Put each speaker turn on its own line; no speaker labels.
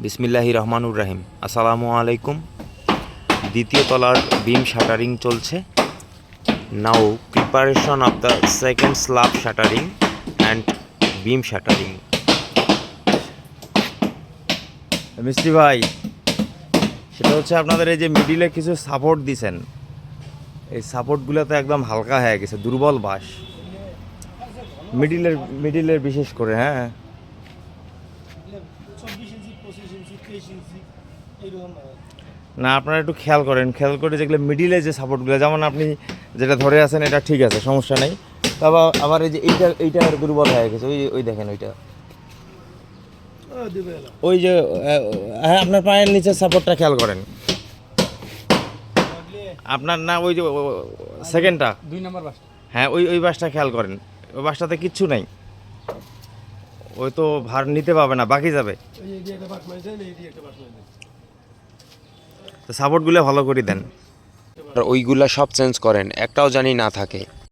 বিসমিল্লাহির রহমানুর রাহিম। আসসালামু আলাইকুম। দ্বিতীয় তলার বিম শাটারিং চলছে। Now preparation of the second slab shuttering and beam shuttering. মিস্ত্রি ভাই, সেটা হচ্ছে আপনাদের এই যে মিডিলে কিছু সাপোর্ট দিছেন, এই সাপোর্টগুলো তো একদম হালকা হয়ে গেছে, দুর্বল বাঁশ মিডিলের বিশেষ করে। হ্যাঁ, না আপনারা একটু খেয়াল করে যেগুলো মিডিলে যে সাপোর্টগুলো, যেমন আপনি যেটা ধরে আছেন এটা ঠিক আছে, সমস্যা নেই। তবে আবার এই যে এইটা দুর্বল হয়ে গেছে, ওই দেখেন ওইটা, ওই যে হ্যাঁ, আপনার পায়ের নিচের সাপোর্টটা খেয়াল করেন। আপনার না, ওই যে সেকেন্ডটা
2 নম্বর বাস।
হ্যাঁ, ওই বাসটা খেয়াল করেন। ওই বাসটাতে কিচ্ছু নেই, ওই তো ভার নিতে পাবে না, বাকি যাবে। তো সাপোর্টগুলো ভালো করে দেন, আর ওইগুলা সব চেঞ্জ করেন, একটাও জানি না থাকে।